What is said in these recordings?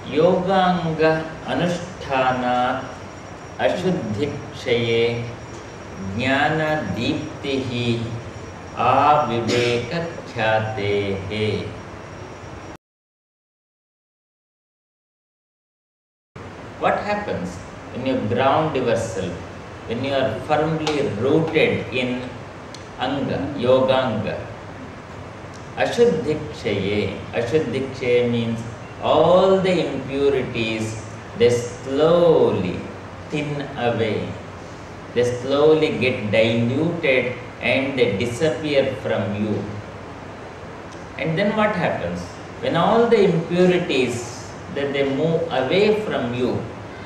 Yoganga Anushthanat Ashuddhikshaye Jnana Deeptihi Avivekakyatehe. What happens when you ground yourself, when you are firmly rooted in Anga, Yoganga? Ashuddhikshaye. Ashuddhikshaye means all the impurities, they slowly thin away. They slowly get diluted and they disappear from you. And then what happens? When all the impurities that they move away from you,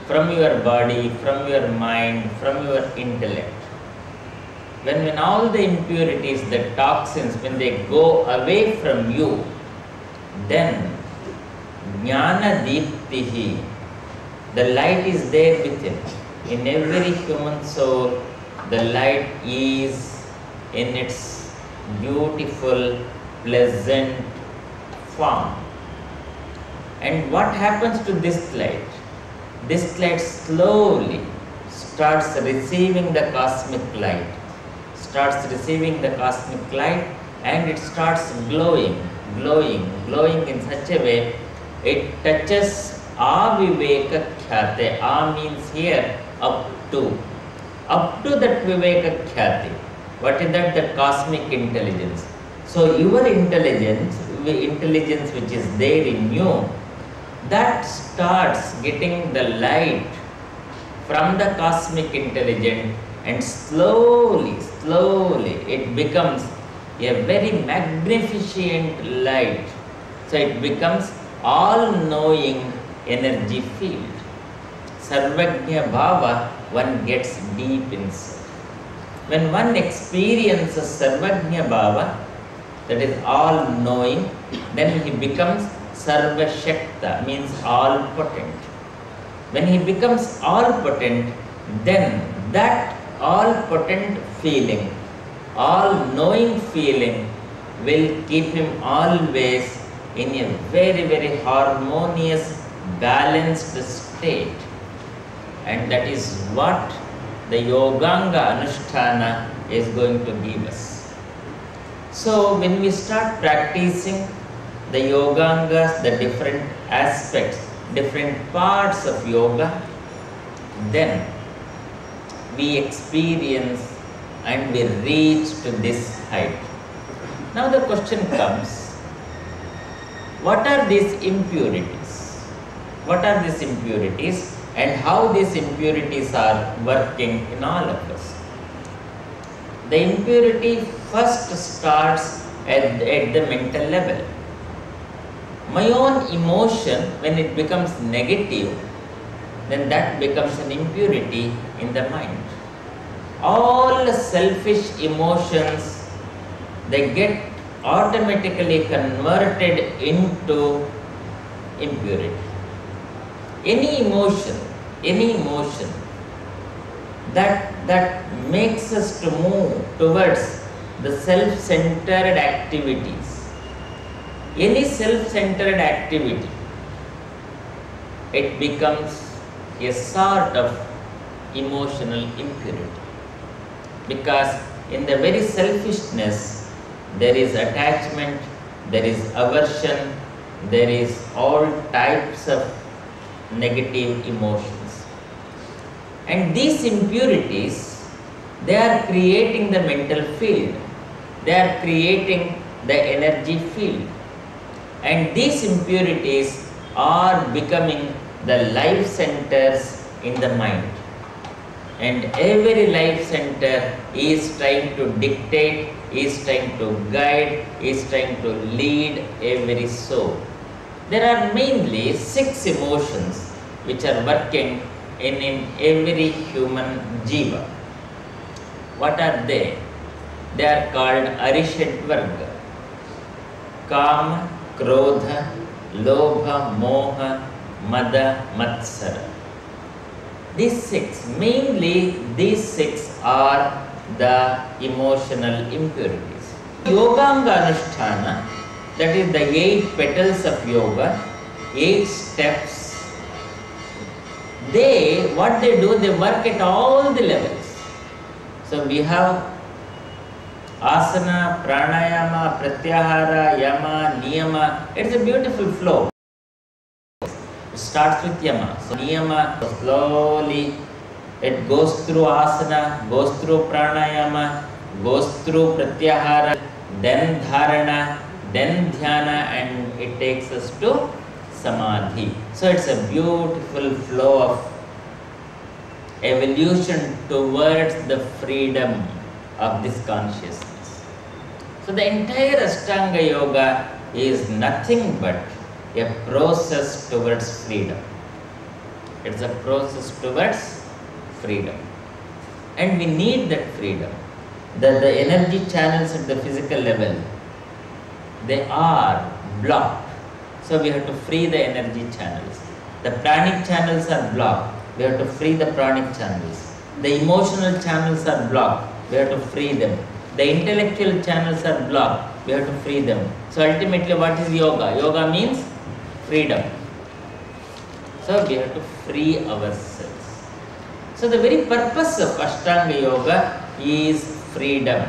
from your body, from your mind, from your intellect. When all the impurities, the toxins, when they go away from you, then Jnana Deeptihi, the light is there within. In every human soul, the light is in its beautiful, pleasant form. And what happens to this light? This light slowly starts receiving the cosmic light, and it starts glowing in such a way, it touches Aviveka Khyate. A means here up to that Viveka Khyate. What is that? The cosmic intelligence. So your intelligence which is there in you, that starts getting the light from the cosmic intelligence, and slowly it becomes a very magnificent light. So it becomes all-knowing energy field. Sarvajna Bhava, one gets deep inside. When one experiences Sarvajna Bhava, that is all-knowing, then he becomes Sarva Shakta, means all-potent. When he becomes all-potent, then that all-potent feeling, all-knowing feeling will keep him always in a very, very harmonious, balanced state. And that is what the Yoganga Anushtana is going to give us. So when we start practicing the Yogangas, the different aspects, different parts of yoga, then we experience and we reach to this height. Now the question comes, what are these impurities? What are these impurities and how these impurities are working in all of us? The impurity first starts at the mental level. My own emotion, when it becomes negative, then that becomes an impurity in the mind. All selfish emotions, they get automatically converted into impurity. Any emotion that makes us to move towards the self-centered activities, any self-centered activity, it becomes a sort of emotional impurity. Because in the very selfishness, there is attachment, there is aversion, there is all types of negative emotions. And these impurities, they are creating the mental field, they are creating the energy field. And these impurities are becoming the life centers in the mind. And every life center is trying to dictate, is trying to guide, is trying to lead every soul. There are mainly 6 emotions which are working in every human jiva. What are they? They are called Arishad Varga. Kama, Krodha, Lobha, Moha, Mada, Matsara. These 6, mainly these 6 are the emotional impurities. Yoganga Anushtana, that is the 8 petals of yoga, 8 steps what they do, they work at all the levels. So we have Asana, Pranayama, Pratyahara, Yama, Niyama. It's a beautiful flow. It starts with Yama. So Niyama, slowly it goes through Asana, goes through Pranayama, goes through Pratyahara, then Dharana, then Dhyana, and it takes us to Samadhi. So it's a beautiful flow of evolution towards the freedom of this consciousness. So the entire Ashtanga Yoga is nothing but a process towards freedom. It's a process towards freedom. And we need that freedom. The energy channels at the physical level, they are blocked. So we have to free the energy channels. The pranic channels are blocked. We have to free the pranic channels. The emotional channels are blocked. We have to free them. The intellectual channels are blocked. We have to free them. So ultimately, what is yoga? Yoga means freedom. So we have to free ourselves. So the very purpose of Ashtanga Yoga is freedom.